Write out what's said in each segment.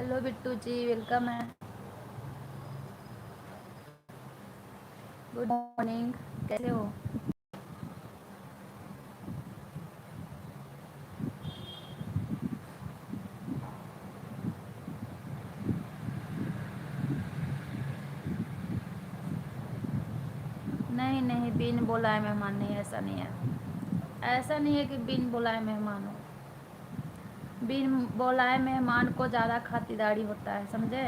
Hello Bittu जी, welcome है। Good morning, कैसे हो? नहीं नहीं, बिन बुलाए मेहमान नहीं, ऐसा नहीं है। ऐसा नहीं है कि बिन बुलाए मेहमान हो। बिन बुलाए मेहमान को ज़्यादा खातिरदारी होता है, समझे?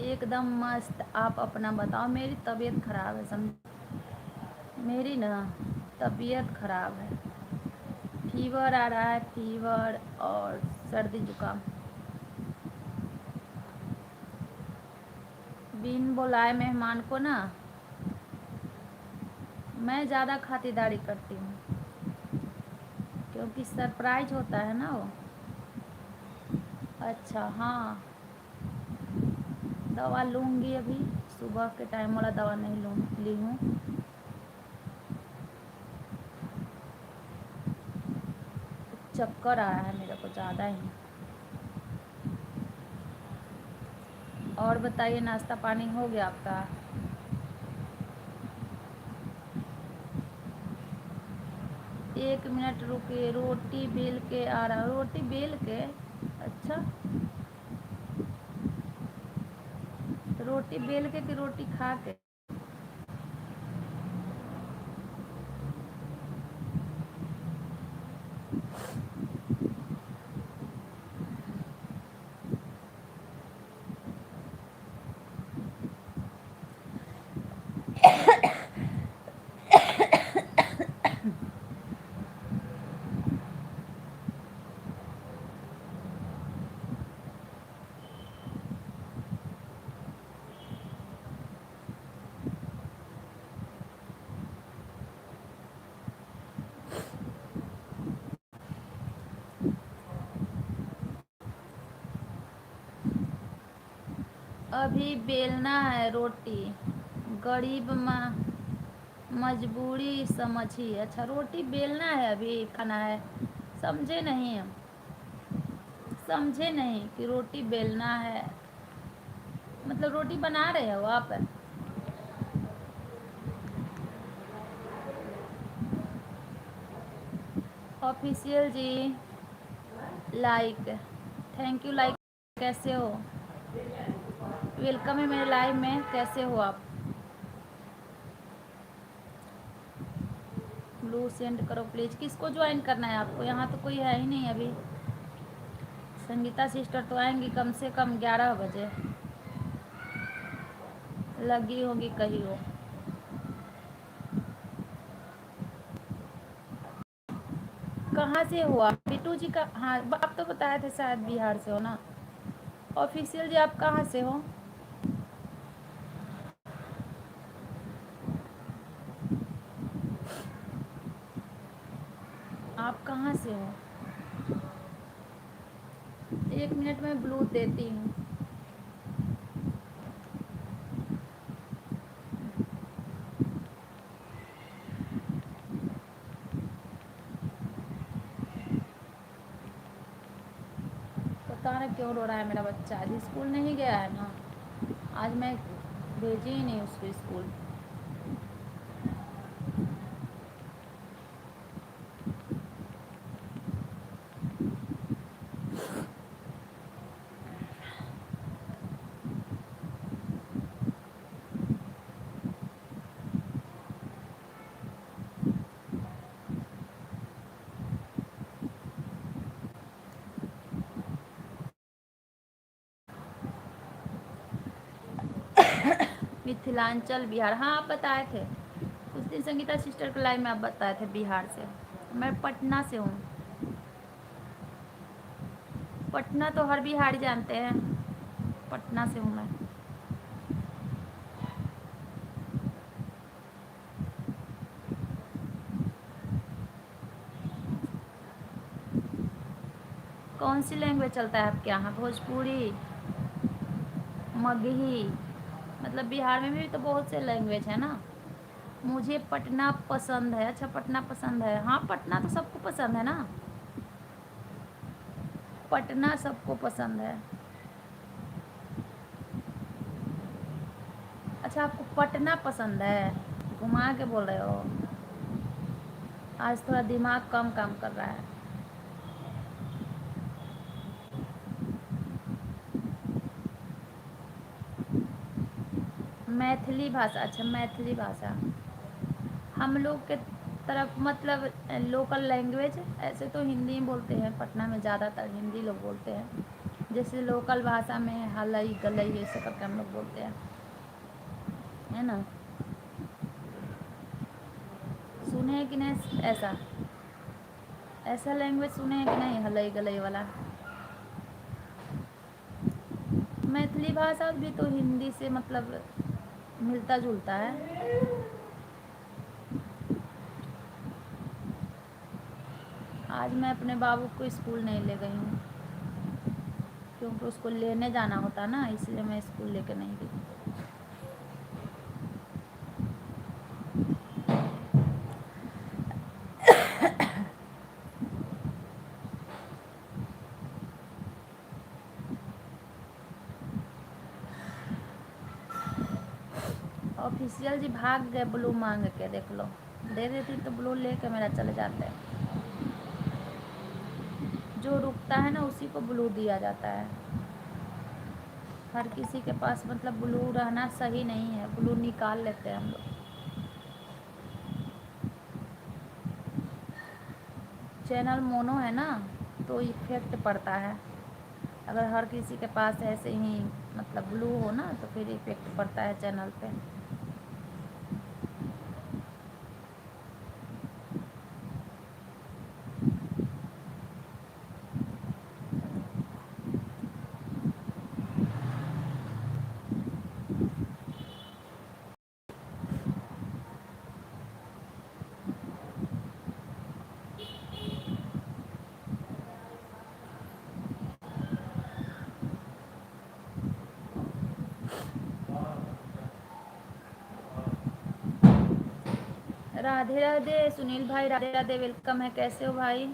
एकदम मस्त। आप अपना बताओ। मेरी तबीयत खराब है, समझ। मेरी ना तबीयत खराब है। फीवर आ रहा है, फीवर और सर्दी जुकाम। बिन बुलाए मेहमान को ना मैं ज़्यादा खातिरदारी करती हूँ, क्योंकि सरप्राइज होता है ना वो। अच्छा, हाँ। दवा लूँगी अभी। सुबह के टाइम वाला दवा नहीं ली हूँ। चक्कर आ रहा है मेरे को ज़्यादा ही। और बताइए, नाश्ता पानी हो गया आपका? एक मिनट रुकिए, रोटी बेल के आ रहा। रोटी बेल के? अच्छा। रोटी बेल के कि रोटी खा के? अभी बेलना है रोटी। गरीब मजबूरी समझिए। अच्छा, रोटी बेलना है, अभी खाना है। समझे नहीं हम। समझे नहीं कि रोटी बेलना है। मतलब रोटी बना रहे हो आप? Official ji, like. Thank you, like. कैसे हो? वेलकम है मेरे लाइव में। कैसे हो आप? ब्लू सेंड करो प्लीज़। किसको ज्वाइन करना है आपको? यहाँ तो कोई है ही नहीं अभी। संगीता सिस्टर तो आएंगी कम से कम 11 बजे। लगी होगी कहीं हो। कहाँ से हो आप? बिट्टू जी का, हाँ आप तो बताए थे शायद बिहार से हो ना। ऑफिशियल जी, आप कहाँ से हो? आप कहाँ से हो? एक मिनट में ब्लू देती हूँ। पता नहीं क्यों रो रहा है मेरा बच्चा। आज स्कूल नहीं गया है ना। आज मैं भेजी ही नहीं उसको स्कूल। मिथिलांचल बिहार, हाँ आप बताए थे उस दिन संगीता सिस्टर के लाइव में। आप बताए थे बिहार से। मैं पटना से हूँ। पटना तो हर बिहारी जानते हैं। पटना से हूँ मैं। कौन सी लैंग्वेज चलता है आपके यहाँ? भोजपुरी, मगही? मतलब बिहार में भी तो बहुत से लैंग्वेज है ना। मुझे पटना पसंद है। अच्छा, पटना पसंद है। हाँ, पटना तो सबको पसंद है ना। पटना सबको पसंद है। अच्छा, आपको पटना पसंद है, घुमा के बोल रहे हो। आज थोड़ा दिमाग कम काम कर रहा है। मैथिली भाषा, अच्छा मैथिली भाषा हम लोग के तरफ मतलब लोकल लैंग्वेज, ऐसे तो हिंदी ही बोलते हैं, पटना में ज़्यादातर हिंदी लोग बोलते हैं। जैसे लोकल भाषा में हलई गलई ऐसे करके हम लोग बोलते हैं, है ना। सुने हैं कि नहीं ऐसा, ऐसा लैंग्वेज सुने हैं कि नहीं, हलई गलई वाला। मैथिली भाषा भी तो हिंदी से मतलब मिलता जुलता है। आज मैं अपने बाबू को स्कूल नहीं ले गई हूँ, क्योंकि उसको लेने जाना होता ना, इसलिए मैं स्कूल लेके नहीं गई। ऑफिशियल जी भाग गए ब्लू मांग के, देख लो, दे देती तो ब्लू लेके मेरा चले जाते। जो रुकता है ना उसी को ब्लू दिया जाता है। हर किसी के पास मतलब ब्लू रहना सही नहीं है, ब्लू निकाल लेते हैं हम लोग। चैनल मोनो है ना, तो इफेक्ट पड़ता है। अगर हर किसी के पास ऐसे ही मतलब ब्लू हो ना, तो फिर इफेक्ट पड़ता है चैनल पे। राधे राधे सुनील भाई, राधे राधे, वेलकम है। कैसे हो भाई,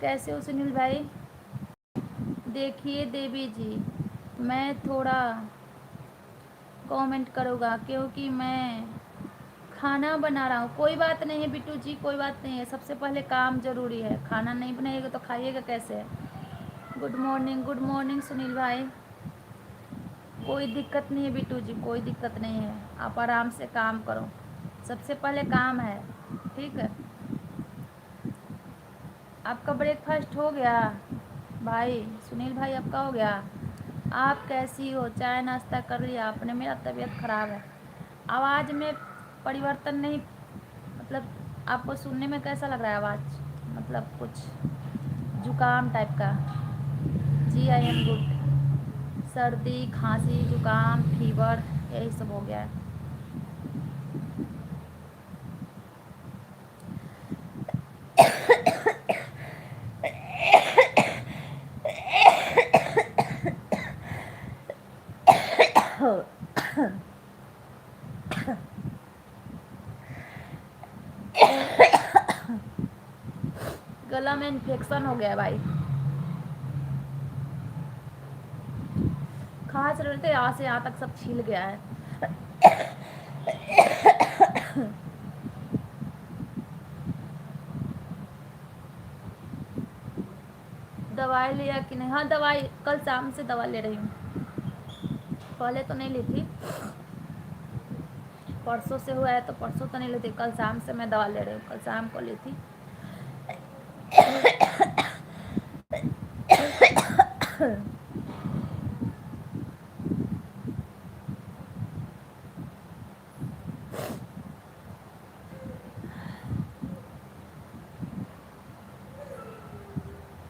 कैसे हो सुनील भाई। देखिए देवी जी, मैं थोड़ा कमेंट करूँगा क्योंकि मैं खाना बना रहा हूँ। कोई बात नहीं है बिट्टू जी, कोई बात नहीं है, सबसे पहले काम ज़रूरी है। खाना नहीं बनाइएगा तो खाइएगा कैसे। गुड मॉर्निंग सुनील भाई। कोई दिक्कत नहीं है बिट्टू जी, कोई दिक्कत नहीं है, आप आराम से काम करो, सबसे पहले काम है, ठीक है। आपका ब्रेकफास्ट हो गया भाई, सुनील भाई आपका हो गया। आप कैसी हो, चाय नाश्ता कर लिया आपने। मेरा तबीयत ख़राब है, आवाज़ में परिवर्तन नहीं, मतलब आपको सुनने में कैसा लग रहा है आवाज़, मतलब कुछ जुकाम टाइप का। जी आई एम गुड, सर्दी खांसी जुकाम फीवर यही सब हो गया है। गला में इन्फेक्शन हो गया है भाई, खांस रहे थे, यहाँ से यहाँ तक सब छील गया है। दवाई लिया कि नहीं, हाँ दवाई कल शाम से दवा ले रही हूँ, पहले तो नहीं ली थी, परसों से हुआ है तो परसों तो नहीं ली थी, कल शाम से मैं दवा ले रही हूँ, कल शाम को ली थी।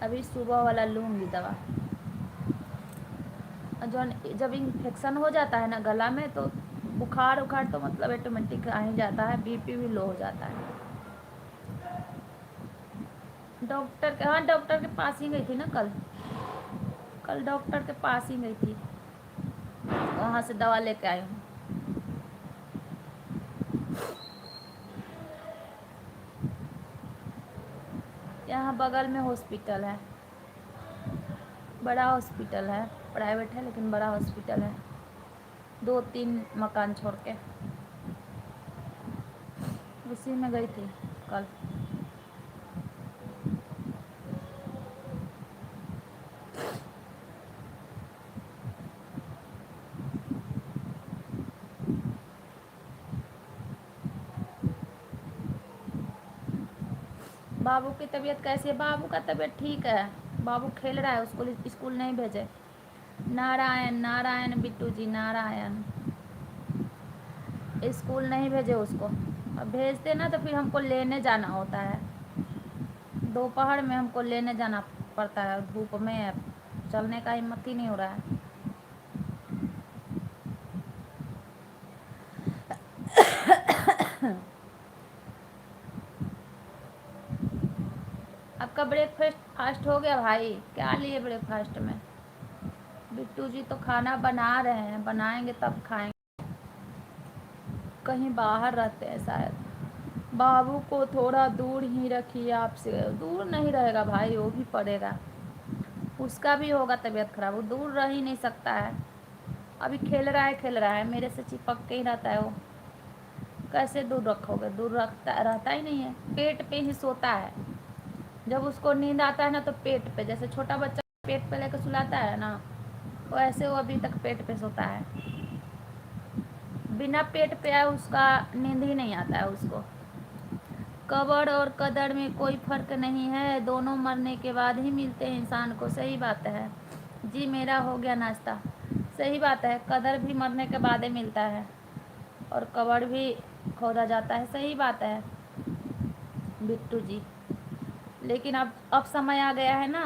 अभी सुबह वाला लूँगी दवा। जो जब इन्फेक्शन हो जाता है ना गला में, तो बुखार उखार तो मतलब ऑटोमेटिक आ ही जाता है, बीपी भी लो हो जाता है। डॉक्टर के, हाँ डॉक्टर के पास ही गई थी ना कल, कल डॉक्टर के पास ही गई थी, वहाँ से दवा लेके आई हूँ। यहाँ बगल में हॉस्पिटल है, बड़ा हॉस्पिटल है, प्राइवेट है लेकिन बड़ा हॉस्पिटल है, 2-3 मकान छोड़ के। उसी में गई थी कल। बाबू की तबीयत कैसी है? बाबू का तबीयत ठीक है, बाबू खेल रहा है, उसको स्कूल नहीं भेजे। नारायण नारायण बिट्टू जी, नारायण। स्कूल नहीं भेजे उसको, अब भेजते ना तो फिर हमको लेने जाना होता है, दोपहर में हमको लेने जाना पड़ता है, धूप में चलने का हिम्मत ही नहीं हो रहा है। आपका ब्रेकफास्ट फास्ट हो गया भाई? क्या लिए ब्रेकफास्ट में? बिट्टू जी तो खाना बना रहे हैं, बनाएंगे तब खाएंगे, कहीं बाहर रहते हैं शायद। बाबू को थोड़ा दूर ही रखिए आपसे। दूर नहीं रहेगा भाई, वो भी पड़ेगा, उसका भी होगा तबीयत खराब, वो दूर रह ही नहीं सकता है। अभी खेल रहा है, मेरे से चिपक के ही रहता है वो, कैसे दूर रखोगे? दूर रहता ही नहीं है, पेट पे ही सोता है। जब उसको नींद आता है ना तो पेट पे, जैसे छोटा बच्चा पेट पे लेकर सुलाता है ना, वैसे वो अभी तक पेट पे सोता है। बिना पेट पे आए उसका नींद ही नहीं आता है उसको। कब्र और कदर में कोई फर्क नहीं है, दोनों मरने के बाद ही मिलते हैं इंसान को। सही बात है जी, मेरा हो गया नाश्ता। सही बात है, कदर भी मरने के बाद ही मिलता है और कब्र भी खोदा जाता है। सही बात है बिट्टू जी, लेकिन अब समय आ गया है ना,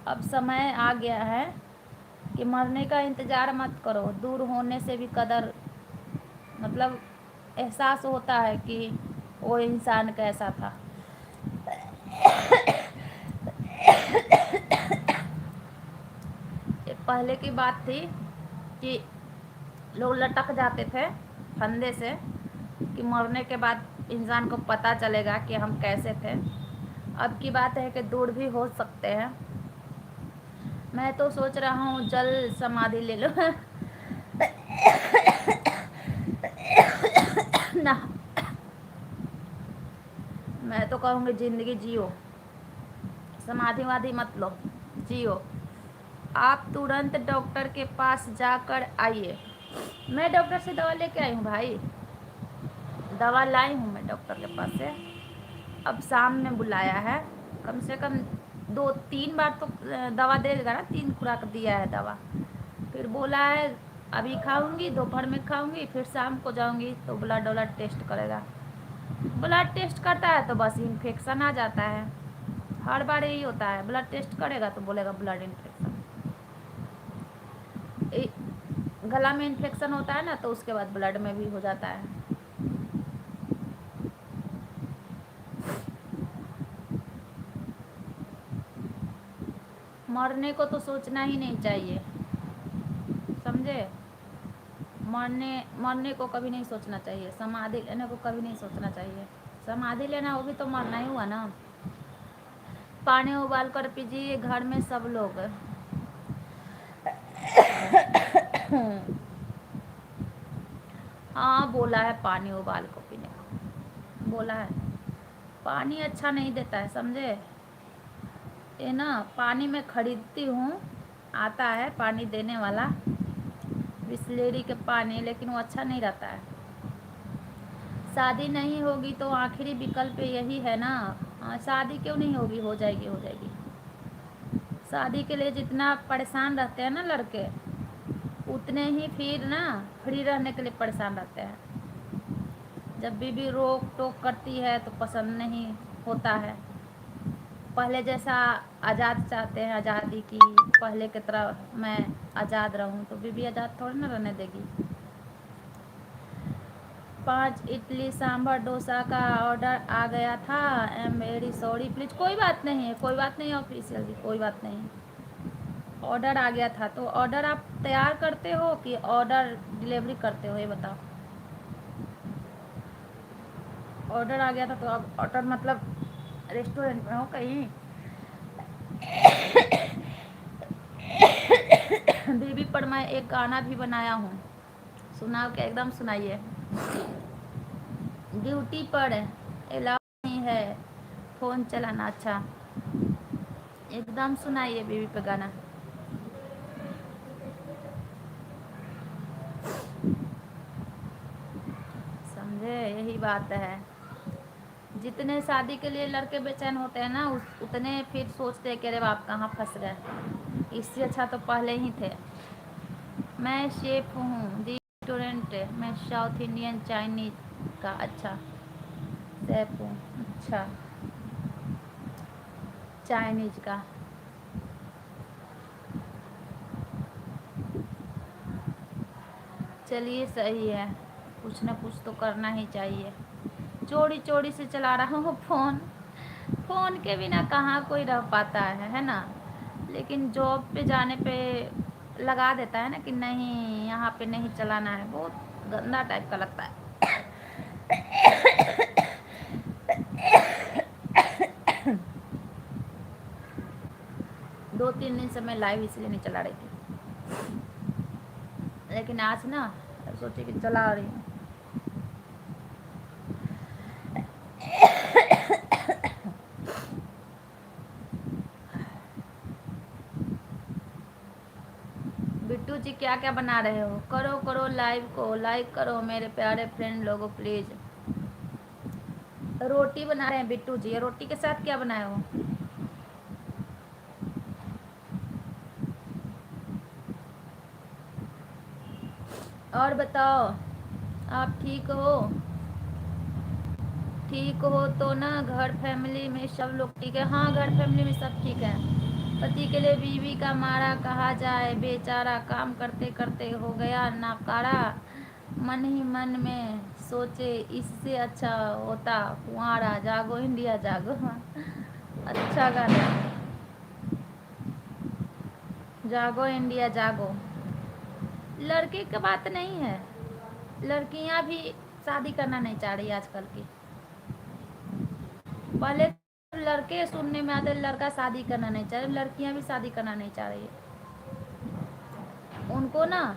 अब समय आ गया है कि मरने का इंतज़ार मत करो। दूर होने से भी कदर, मतलब एहसास होता है कि वो इंसान कैसा था। ये पहले की बात थी कि लोग लटक जाते थे फंदे से, कि मरने के बाद इंसान को पता चलेगा कि हम कैसे थे। अब की बात है कि दूर भी हो सकते हैं। मैं तो सोच रहा हूँ जल समाधि ले लो। ना, मैं तो कहूँगी ज़िंदगी जियो, समाधि वाधि मत लो, जियो। आप तुरंत डॉक्टर के पास जाकर आइए। मैं डॉक्टर से दवा लेके आई हूँ भाई, दवा लाई हूँ मैं डॉक्टर के पास से। अब शाम में बुलाया है, कम से कम 2-3 बार तो दवा देगा ना, 3 खुराक दिया है दवा। फिर बोला है अभी खाऊंगी, दोपहर में खाऊंगी, फिर शाम को जाऊंगी तो ब्लड टेस्ट करेगा। ब्लड टेस्ट करता है तो बस इन्फेक्शन आ जाता है, हर बार यही होता है। ब्लड टेस्ट करेगा तो बोलेगा ब्लड इन्फेक्शन, गला में इन्फेक्शन होता है ना तो उसके बाद ब्लड में भी हो जाता है। मरने को तो सोचना ही नहीं चाहिए, समझे? मरने को कभी नहीं सोचना चाहिए, समाधि लेने को कभी नहीं सोचना चाहिए। समाधि लेना वो भी तो मरना ही हुआ ना। पानी उबाल कर पीजिए घर में सब लोग। हाँ बोला है पानी उबाल को पीने को, बोला है। पानी अच्छा नहीं देता है, समझे? ये ना पानी मैं खरीदती हूँ, आता है पानी देने वाला बिसलेरी के पानी, लेकिन वो अच्छा नहीं रहता है। शादी नहीं होगी तो आखिरी विकल्प यही है ना। शादी क्यों नहीं होगी? हो जाएगी, हो जाएगी। शादी के लिए जितना परेशान रहते हैं ना लड़के, उतने ही फिर ना फ्री रहने के लिए परेशान रहते हैं। जब बीवी रोक टोक करती है तो पसंद नहीं होता है। पहले जैसा आज़ाद चाहते हैं, आज़ादी की, पहले की तरह मैं आज़ाद रहूं, तो बीवी आज़ाद थोड़ी ना रहने देगी। 5 इडली सांभर डोसा का ऑर्डर आ गया था, I am very sorry please. कोई बात नहीं है, कोई बात नहीं ऑफिशियल जी, कोई बात नहीं। ऑर्डर आ गया था तो ऑर्डर आप तैयार करते हो कि ऑर्डर डिलीवरी करते हो, ये बताओ। ऑर्डर आ गया था तो अब ऑर्डर मतलब रेस्टोरेंट में हो कहीं? बीबी पर मैं एक गाना भी बनाया हूँ, सुनाओ क्या? एकदम सुनाइए। ड्यूटी पर अलाउ नहीं है फ़ोन चलाना। अच्छा, एकदम सुनाइए बीबी पे गाना। समझे? यही बात है। जितने शादी के लिए लड़के बेचैन होते हैं ना, उतने फिर सोचते हैं कि अरे बाप कहाँ फंस गए। इससे अच्छा तो पहले ही थे। मैं शेफ हूँ दी रेस्टोरेंट में, साउथ इंडियन चाइनीज का। अच्छा, शेफ हूँ। अच्छा, चाइनीज का। चलिए सही है, कुछ ना कुछ तो करना ही चाहिए। चोरी चोरी से चला रहा हूँ फ़ोन। फ़ोन के बिना कहाँ कोई रह पाता है ना। लेकिन जॉब पे जाने पे लगा देता है ना कि नहीं यहाँ पे नहीं चलाना है। बहुत गंदा टाइप का लगता है। 2-3 दिन से मैं लाइव इसलिए नहीं चला रही थी, लेकिन आज ना सोचे कि चला रही हूँ। बिट्टू जी क्या क्या बना रहे हो? करो करो लाइव को लाइक करो मेरे प्यारे फ्रेंड लोगों प्लीज। रोटी बना रहे हैं बिट्टू जी। रोटी के साथ क्या बनाए हो? और बताओ, आप ठीक हो? ठीक हो तो ना? घर फैमिली में सब लोग ठीक है? हाँ, घर फैमिली में सब ठीक है। पति के लिए बीवी का मारा कहा जाए, बेचारा काम करते करते हो गया नाकारा। मन ही मन में सोचे इससे अच्छा होता कुंवारा। जागो इंडिया जागो। अच्छा गाना। जागो इंडिया जागो। लड़के की बात नहीं है, लड़कियां भी शादी करना नहीं चाह रही आजकल की। पहले लड़के सुनने में आते, लड़का शादी करना नहीं चाह रहे, लड़कियां भी शादी करना नहीं चाह रही है। उनको ना,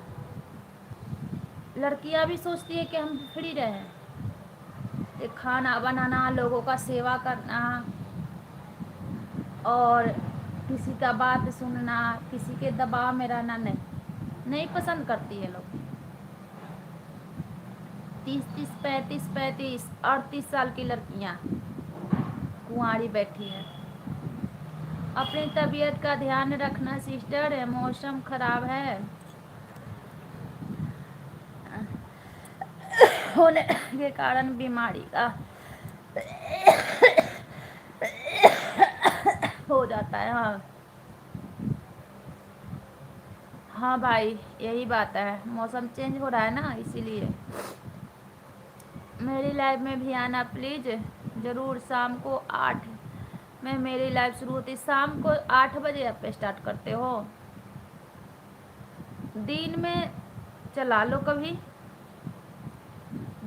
लड़कियां भी सोचती है कि हम फ्री रहें, खाना बनाना, लोगों का सेवा करना और किसी का बात सुनना, किसी के दबाव में रहना नहीं पसंद करती है लोग। 30-30, 35-35, 38 साल की लड़कियां कुंवारी बैठी हैं। अपनी तबीयत का ध्यान रखना सिस्टर, मौसम खराब है, होने के कारण बीमारी का हो जाता है। हाँ हाँ भाई, यही बात है, मौसम चेंज हो रहा है ना, इसीलिए। मेरी लाइव में भी आना प्लीज़ ज़रूर। शाम को 8 में मेरी लाइव शुरू होती। शाम को 8 बजे आप स्टार्ट करते हो? दिन में चला लो, कभी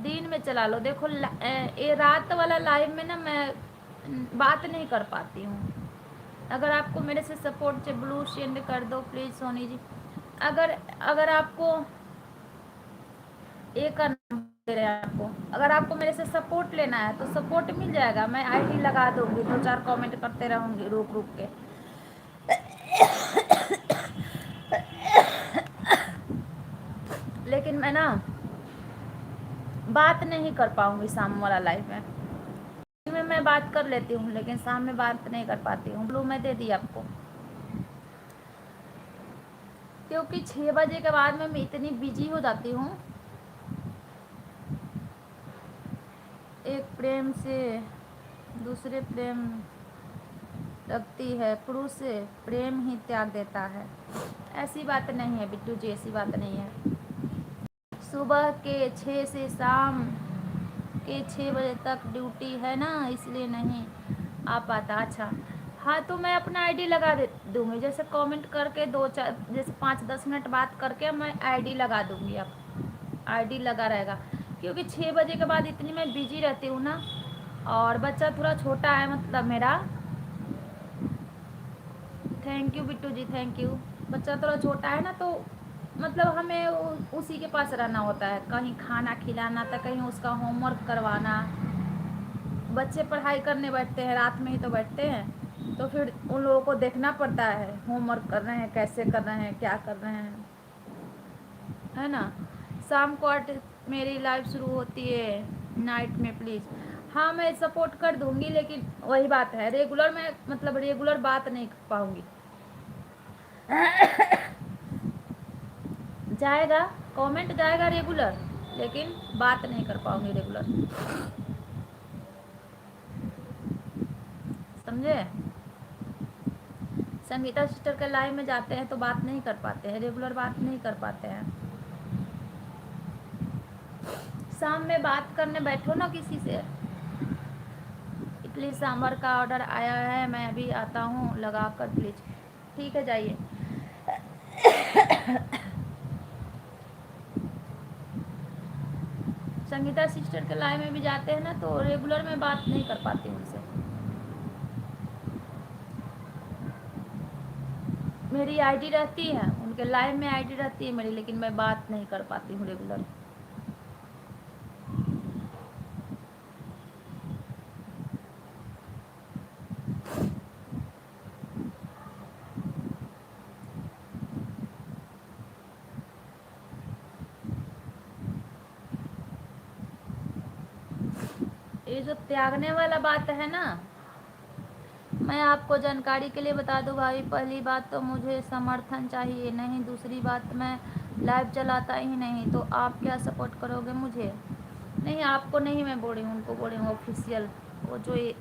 दिन में चला लो। देखो ये रात वाला लाइव में ना मैं बात नहीं कर पाती हूँ। अगर आपको मेरे से सपोर्ट चाहिए, ब्लू सेंड कर दो प्लीज़ सोनी जी। अगर अगर आपको एक करना दे रहे हैं आपको, अगर आपको मेरे से सपोर्ट लेना है तो सपोर्ट मिल जाएगा। मैं आईडी लगा दूंगी, 2-4 कमेंट करते रहूंगी रुक रुक के। लेकिन मैं ना बात नहीं कर पाऊंगी शाम वाला लाइव में मैं बात कर लेती हूँ, लेकिन शाम में बात नहीं कर पाती हूँ। ब्लू मैं दे दी आपको, क्योंकि 6 बजे के बाद मैं इतनी बिजी हो जाती हूँ। एक प्रेम से दूसरे प्रेम रखती है, पुरुष से प्रेम ही त्याग देता है। ऐसी बात नहीं है बिट्टू जी, ऐसी बात नहीं है। सुबह के 6 से शाम के 6 बजे तक ड्यूटी है ना, इसलिए नहीं आ पाता। अच्छा हाँ, तो मैं अपना आईडी लगा दूँगी, जैसे कमेंट करके 2-4 जैसे 5-10 मिनट बात करके मैं आईडी लगा दूँगी। अब आईडी लगा रहेगा, क्योंकि 6 बजे के बाद इतनी मैं बिजी रहती हूँ ना और बच्चा थोड़ा छोटा है, मतलब मेरा। Thank you Bittu ji, thank you. बच्चा थोड़ा छोटा है ना, तो मतलब हमें उसी के पास रहना होता है, कहीं खाना खिलाना था, कहीं उसका होमवर्क करवाना। बच्चे पढ़ाई करने बैठते हैं, रात में ही तो बैठते हैं, तो फिर उन लोगों को देखना पड़ता है, होमवर्क कर रहे हैं, कैसे कर रहे हैं, क्या कर रहे हैं, है ना। शाम को 8 मेरी लाइव शुरू होती है, नाइट में प्लीज़। हाँ, मैं सपोर्ट कर दूंगी, लेकिन वही बात है, रेगुलर में मतलब रेगुलर बात नहीं कर पाऊंगी। जाएगा, कमेंट जाएगा रेगुलर, लेकिन बात नहीं कर पाऊंगी रेगुलर, समझे। संगीता सिस्टर के लाइव में जाते हैं तो बात नहीं कर पाते हैं, रेगुलर बात नहीं कर पाते हैं। शाम में बात करने बैठो ना किसी से। प्लीज़ सांभर का ऑर्डर आया है, मैं अभी आता हूँ, लगा कर प्लीज़। ठीक है, जाइए। संगीता सिस्टर के लाइव में भी जाते हैं ना, तो रेगुलर में बात नहीं कर पाती उनसे। मेरी आईडी रहती है, उनके लाइव में आईडी रहती है मेरी, लेकिन मैं बात नहीं कर पाती हूँ रेगुलर। ये जो त्यागने वाला बात है ना, मैं आपको जानकारी के लिए बता दूं भाई, पहली बात तो मुझे समर्थन चाहिए, नहीं दूसरी बात मैं लाइव चलाता ही नहीं, तो आप क्या सपोर्ट करोगे मुझे। नहीं, आपको नहीं मैं बोल रही हूँ, उनको बोल रही हूँ, ऑफिशियल। वो जो ये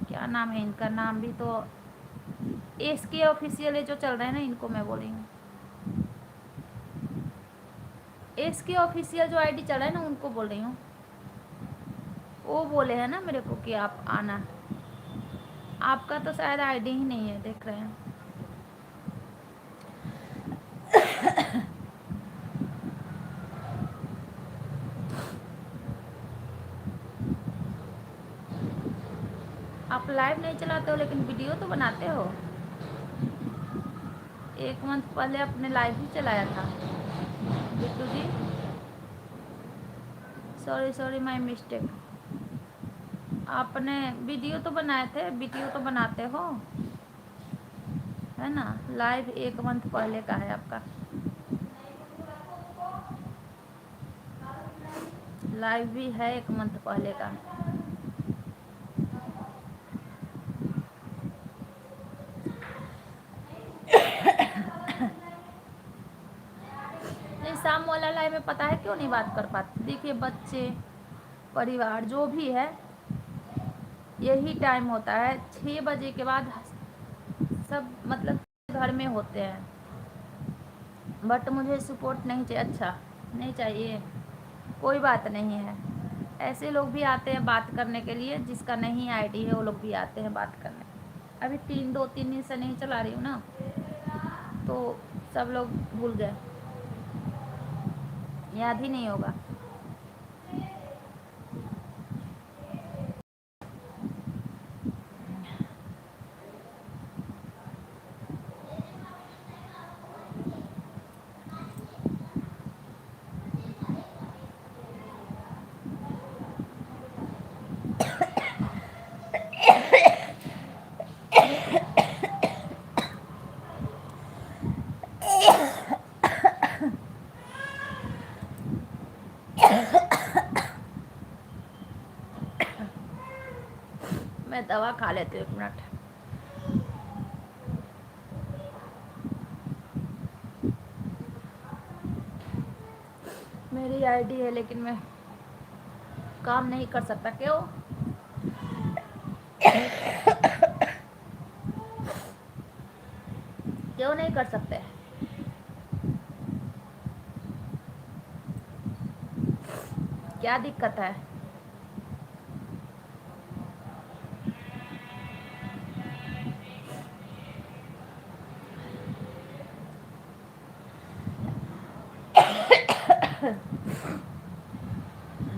क्या नाम है इनका, नाम भी तो इसके ऑफिशियल है जो चल रहे हैं ना, इनको मैं बोल रही हूँ। इसके ऑफिशियल जो आईडी चल रहा है ना, उनको बोल रही हूँ। वो बोले हैं ना मेरे को कि आप आना। आपका तो शायद आईडी ही नहीं है, देख रहे हैं। आप लाइव नहीं चलाते हो, लेकिन वीडियो तो बनाते हो। 1 मंथ पहले अपने लाइव ही चलाया था Bittu ji. Sorry sorry, my mistake. आपने वीडियो तो बनाए थे, वीडियो तो बनाते हो, है ना। लाइव 1 मंथ पहले का है आपका, लाइव भी है 1 मंथ पहले का। नहीं, शाम वाला लाइव में पता है क्यों नहीं बात कर पाते। देखिए, बच्चे परिवार जो भी है, यही टाइम होता है 6 बजे के बाद, सब मतलब घर में होते हैं। बट मुझे सपोर्ट नहीं चाहिए, अच्छा नहीं चाहिए, कोई बात नहीं है। ऐसे लोग भी आते हैं बात करने के लिए, जिसका नहीं आईडी है वो लोग भी आते हैं बात करने। अभी 2-3 दिन से नहीं चला रही हूँ ना, तो सब लोग भूल गए, याद ही नहीं होगा। मैं दवा खा लेती हूँ, 1 मिनट। मेरी आईडी है, लेकिन मैं काम नहीं कर सकता। क्यों? क्यों नहीं कर सकते? क्या दिक्कत है?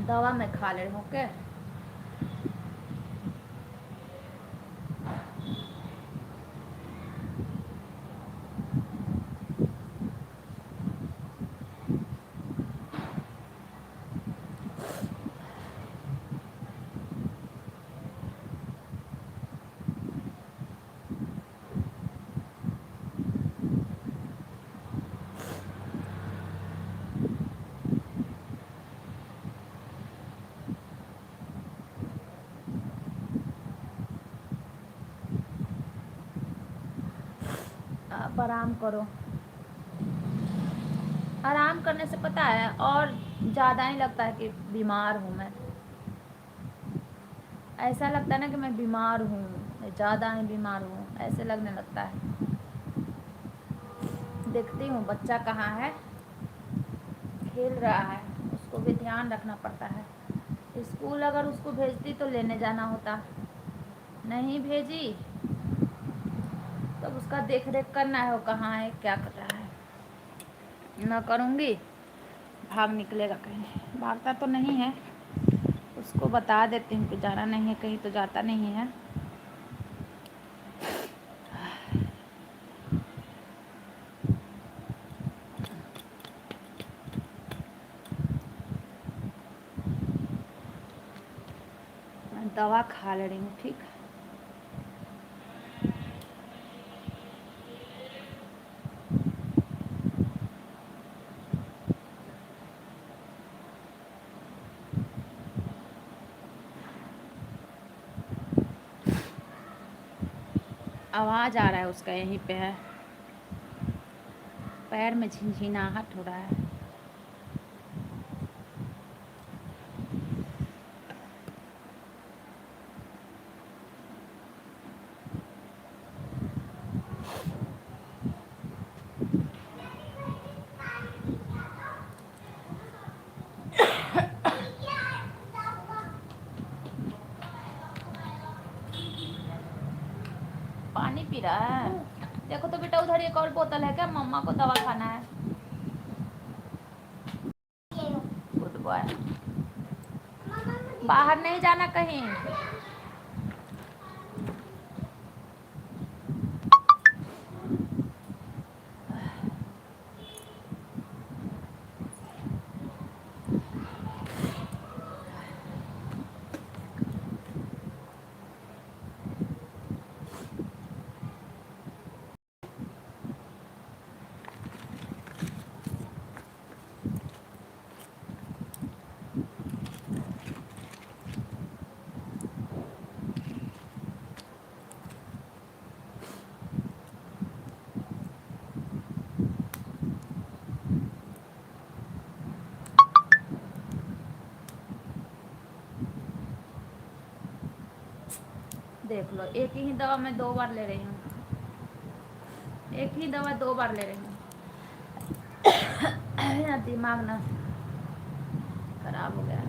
दवा मैं खा ले रही हूँ, ओके। आप आराम करो। आराम करने से पता है और ज़्यादा ही लगता है कि बीमार हूँ मैं। ऐसा लगता है ना कि मैं बीमार हूँ, मैं ज़्यादा ही बीमार हूँ, ऐसे लगने लगता है। देखती हूँ बच्चा कहाँ है, खेल रहा है, उसको भी ध्यान रखना पड़ता है। स्कूल अगर उसको भेजती तो लेने जाना होता, नहीं भेजी तब उसका देख रेख करना है, वो कहाँ है क्या कर रहा है। ना करूँगी भाग निकलेगा कहीं, भागता तो नहीं है, उसको बता देती हूँ कि जाना नहीं है कहीं, तो जाता नहीं है। मैं दवा खा ले रही हूँ, ठीक। आवाज़ आ रहा है उसका, यहीं पे है, पैर में झिनझिनाहट हो रहा है। पानी पी रहा है। देखो तो बेटा उधर एक और बोतल है क्या, मम्मा को दवा खाना है। गुड बॉय, बाहर नहीं जाना कहीं। देख लो, एक ही दवा मैं 2 बार ले रही हूँ, एक ही दवा 2 बार ले रही हूँ। दिमाग ना खराब हो गया है।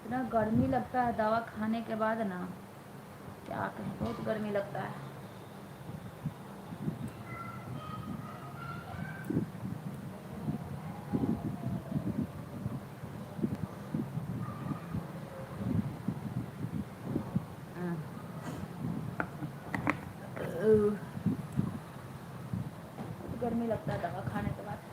इतना गर्मी लगता है दवा खाने के बाद ना, क्या कहें, बहुत गर्मी लगता है। बहुत गर्मी लगता है दवा खाने के बाद।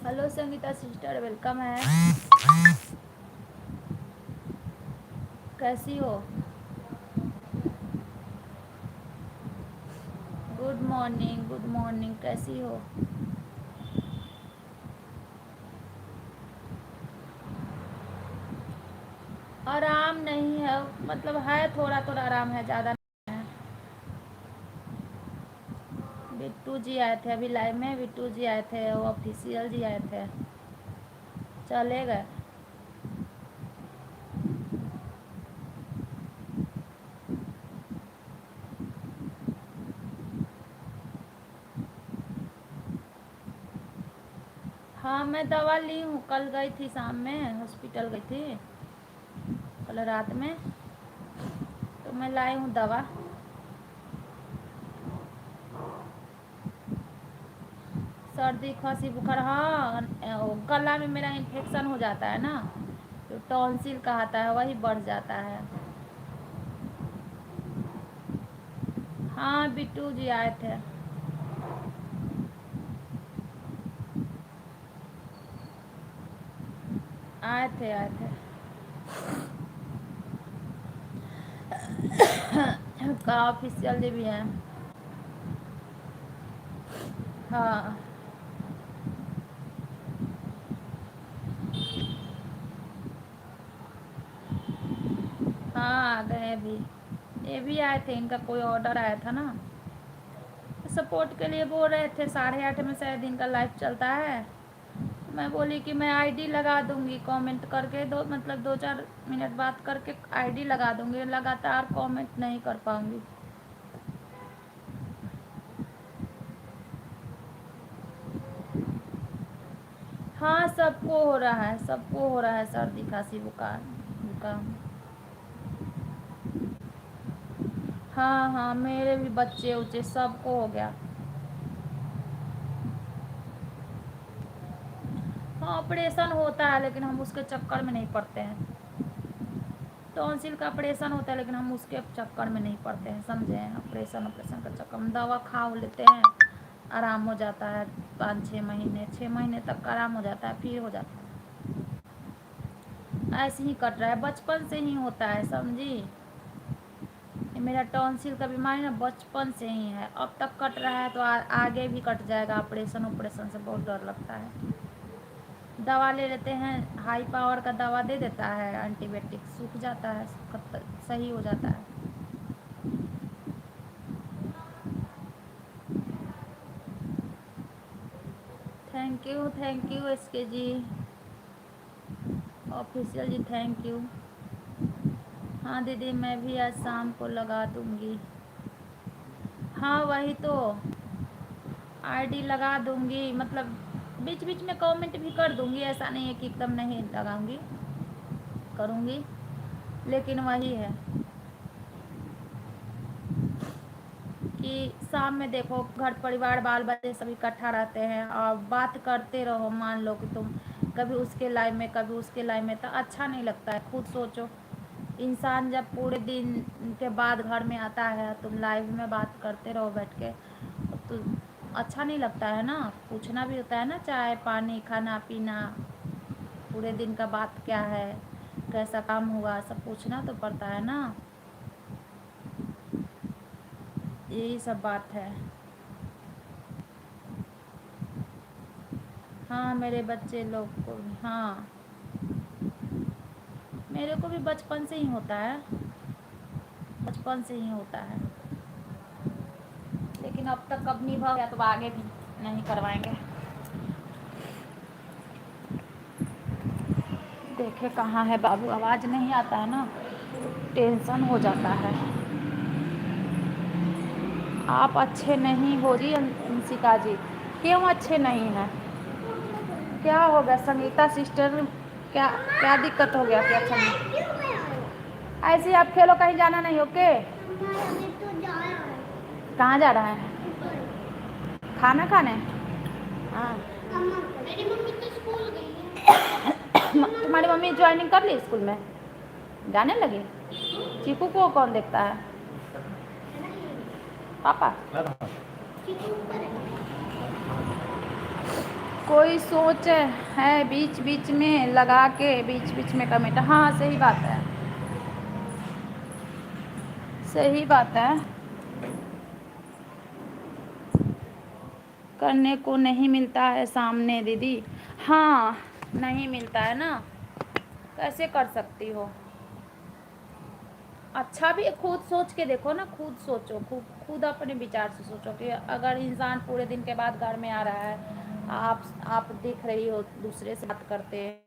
हेलो संगीता सिस्टर, वेलकम है। कैसी हो? गुड मॉर्निंग, गुड मॉर्निंग, कैसी हो? आराम नहीं है, मतलब है थोड़ा थोड़ा आराम है, ज़्यादा नहीं है। बिट्टू जी आए थे अभी लाइव में, बिट्टू जी आए थे, वो ऑफिशियल जी आए थे, चले गए। हाँ मैं दवा ली हूँ, कल गई थी शाम में, हॉस्पिटल गई थी कल रात में, तो मैं लाई हूँ दवा। सर्दी खांसी बुखार, हाँ गला में मेरा इन्फेक्शन हो जाता है ना, तो टॉन्सिल कहता है, वही बढ़ जाता है। हाँ बिट्टू जी आए थे। आए थे आए थे। का ऑफिशियल जी भी हैं। हाँ हाँ आ गए अभी, ये भी आए थे, इनका कोई ऑर्डर आया था ना, सपोर्ट के लिए बोल रहे थे, 8:30 में शायद इनका लाइव चलता है। मैं बोली कि मैं आईडी लगा दूंगी, कमेंट करके दो, मतलब 2-4 मिनट बात करके आईडी लगा दूंगी, लगातार कमेंट नहीं कर पाऊंगी। हाँ सबको हो रहा है, सबको हो रहा है सर्दी खांसी बुखार जुकाम। हाँ हाँ मेरे भी बच्चे उच्चे सबको हो गया। हाँ ऑपरेशन होता है लेकिन हम उसके चक्कर में नहीं पड़ते हैं। टॉन्सिल का ऑपरेशन होता है लेकिन हम उसके चक्कर में नहीं पड़ते हैं, समझे। ऑपरेशन ऑपरेशन का चक्कर में दवा खा लेते हैं, आराम हो जाता है। 5-6 महीने 6 महीने तक आराम हो जाता है, फिर हो जाता है। ऐसे ही कट रहा है, बचपन से ही होता है, समझी। ये मेरा टॉन्सिल का बीमारी ना बचपन से ही है, अब तक कट रहा है तो आगे भी कट जाएगा। ऑपरेशन ऑपरेशन से बहुत डर लगता है। दवा ले लेते हैं, हाई पावर का दवा दे देता है, एंटीबायोटिक, सूख जाता है, सही हो जाता है। Thank you SK ji, official ji, thank you. हाँ दीदी मैं भी आज शाम को लगा दूंगी। हाँ वही तो, आईडी लगा दूंगी, मतलब बीच बीच में कमेंट भी कर दूंगी, ऐसा नहीं है कि एकदम नहीं लगाऊंगी, करूंगी, लेकिन वही है कि शाम में देखो घर परिवार बाल बच्चे सभी इकट्ठा रहते हैं और बात करते रहो। मान लो कि तुम कभी उसके लाइफ में कभी उसके लाइफ में, तो अच्छा नहीं लगता है। खुद सोचो, इंसान जब पूरे दिन के बाद घर में आता है, तुम लाइव में बात करते रहो बैठ के, तो अच्छा नहीं लगता है ना। पूछना भी होता है ना, चाय पानी खाना पीना, पूरे दिन का बात क्या है, कैसा काम हुआ, सब पूछना तो पड़ता है ना। यही सब बात है। हाँ मेरे बच्चे लोग को भी, हाँ मेरे को भी बचपन से ही होता है, बचपन से ही होता है, लेकिन अब तक अब निभा गया तो आगे भी नहीं करवाएंगे। देखे कहाँ है बाबू, आवाज़ नहीं आता है ना, टेंशन हो जाता है। आप अच्छे नहीं हो जी अंशिका जी। क्यों अच्छे नहीं हैं, क्या हो गया संगीता सिस्टर, क्या क्या दिक्कत हो गया, क्या अच्छा नहीं। ऐसे ही आप खेलो, कहीं जाना नहीं, ओके। कहाँ जा रहा है, खाना खाने। हाँ तुम्हारी मम्मी ज्वाइनिंग कर ली स्कूल में, जाने लगी। चीकू को कौन देखता है, पापा। कोई सोच है बीच बीच में लगा के, बीच बीच में कमेंट, हाँ सही बात है, सही बात है। करने को नहीं मिलता है सामने दीदी, हाँ नहीं मिलता है ना, कैसे कर सकती हो। अच्छा भी खुद सोच के देखो ना, खुद सोचो, खुद अपने विचार से सोचो कि अगर इंसान पूरे दिन के बाद घर में आ रहा है, आप देख रही हो दूसरे से बात करते हैं।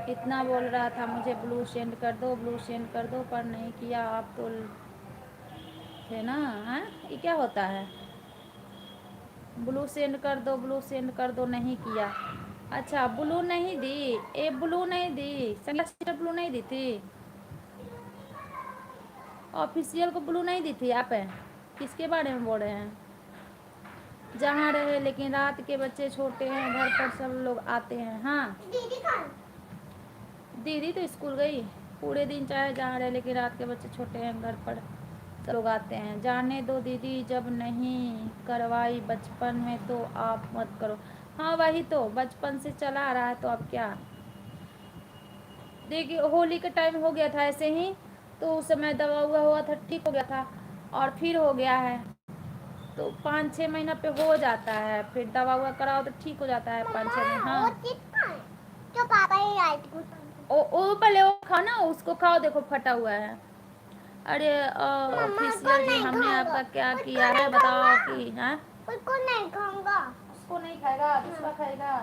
इतना बोल रहा था मुझे ब्लू सेंड कर दो, ब्लू सेंड कर दो, पर नहीं किया। आप तो थे ना, हैं ये क्या होता है, ब्लू सेंड कर दो, ब्लू सेंड कर दो, नहीं किया। अच्छा ब्लू नहीं दी, ए ब्लू नहीं दी, संगीता ब्लू नहीं दी थी, ऑफिशियल को ब्लू नहीं दी थी आप, किसके बारे में बोल रहे हैं। जहाँ रहे, लेकिन रात के बच्चे छोटे हैं, घर पर सब लोग आते हैं। हाँ दीदी तो स्कूल गई, पूरे दिन चाहे जहाँ रहे, लेकिन रात के बच्चे छोटे हैं, घर पर सब लोग आते हैं। जाने दो दीदी, जब नहीं करवाई बचपन में तो आप मत करो। हाँ वही तो, बचपन से चला आ रहा है तो अब क्या। देखिए होली का टाइम हो गया था ऐसे ही, तो उस समय दवा हुआ था, ठीक हो गया था, और फिर हो गया है, तो 5-6 महीना पे हो जाता है, फिर दवा हुआ कराओ तो ठीक हो जाता है 5-6 महीने। हाँ तो पापा ही ओ पहले वो खाओ ना, उसको खाओ, देखो फटा हुआ है। अरे ऑफिशियल जी हमने आपका क्या किया है बताओ कि, हैं उसको नहीं खाऊंगा, उसको नहीं खाएगा, दूसरा खाएगा,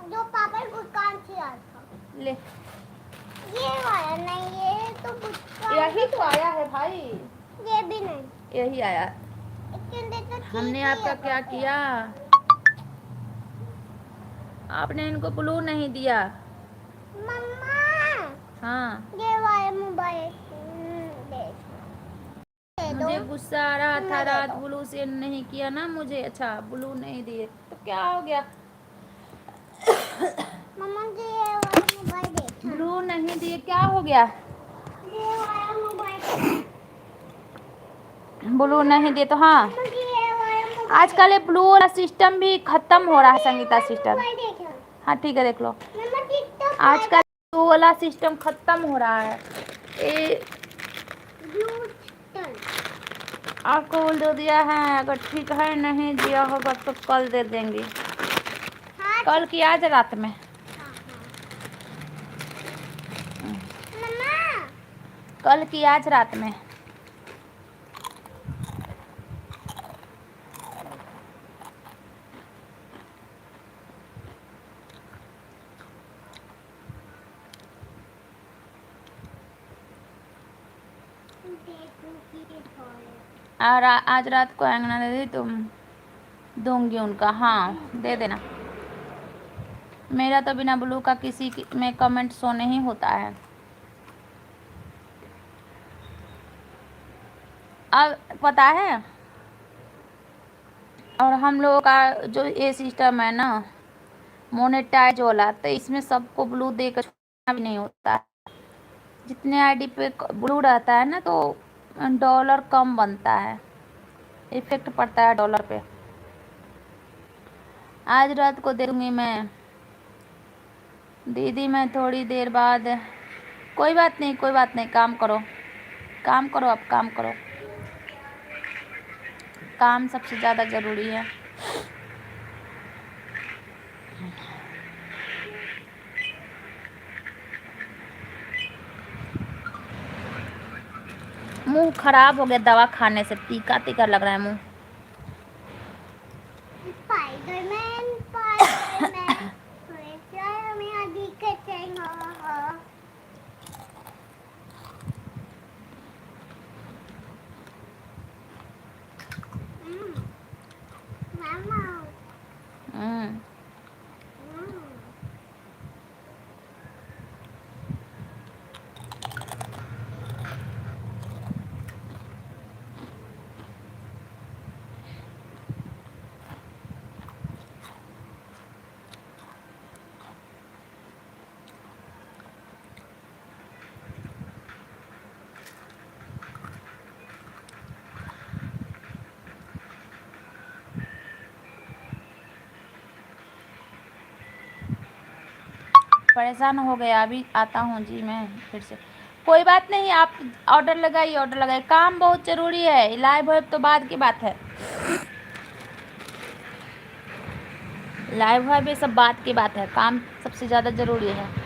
जो पापा को कान खिया था। ले ये वाला नहीं, ये तो यही तो आया है भाई, ये भी नहीं, यही आया। हमने आपका क्या किया? आपने इनको ब्लू नहीं दिया। मम्मा हाँ, ये वाला मोबाइल मुझे गुस्सा आ रहा था, रात ब्लू सेंड नहीं किया ना मुझे। अच्छा, ब्लू नहीं दिए तो क्या हो गया? मम्मा जी ये वाला मोबाइल देखो। ब्लू नहीं दिए क्या हो गया? ये वाला मोबाइल ब्लू नहीं दिए तो हाँ, मम्मा जी ये वाला मोबाइल आजकल ये ब्लू वाला सिस्टम भी खत्म हो रहा है, संगीता सिस्टम। मोबाइल देखो। हाँ ठीक है, देख लो। मम्मा टिकटॉक आजकल ब्लू वाला सिस्टम खत्म हो रहा है। ये आपको बोल दे दिया है, अगर ठीक है नहीं दिया होगा तो कल दे देंगे। हाँ कल की आज रात में। मम्मा कल की आज रात में। और आज रात को अंगना दे दी तुम, दूंगी उनका। हाँ दे देना। मेरा तो बिना ब्लू का किसी में कमेंट शो नहीं होता है। अब पता है, और हम लोगों का जो ये सिस्टम है ना मोनेटाइज वाला, तो इसमें सबको ब्लू देकर छोड़ना भी नहीं होता है। जितने आईडी पे ब्लू रहता है ना तो डॉलर कम बनता है, इफेक्ट पड़ता है डॉलर पे। आज रात को दे दूँगी मैं दीदी, मैं थोड़ी देर बाद। कोई बात नहीं, कोई बात नहीं, काम करो, काम करो, अब काम करो। काम सबसे ज़्यादा ज़रूरी है। मुंह खराब हो गया दवा खाने से, तीखा तीखा लग रहा है मुंह। स्पाइडरमैन में अभी मामा परेशान हो गया। अभी आता हूँ जी मैं फिर से। कोई बात नहीं, आप ऑर्डर लगाइए, ऑर्डर लगाइए। काम बहुत ज़रूरी है, लाइव वेब तो बाद की बात है। लाइव वेब ये सब बात की बात है, काम सबसे ज़्यादा ज़रूरी है।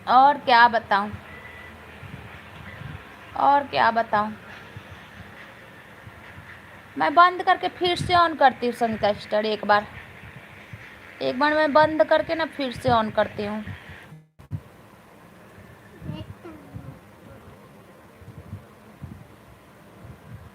और क्या बताऊं, और क्या बताऊं। मैं बंद करके फिर से ऑन करती हूँ संगीता सिस्टर। एक बार मैं बंद करके ना फिर से ऑन करती हूँ।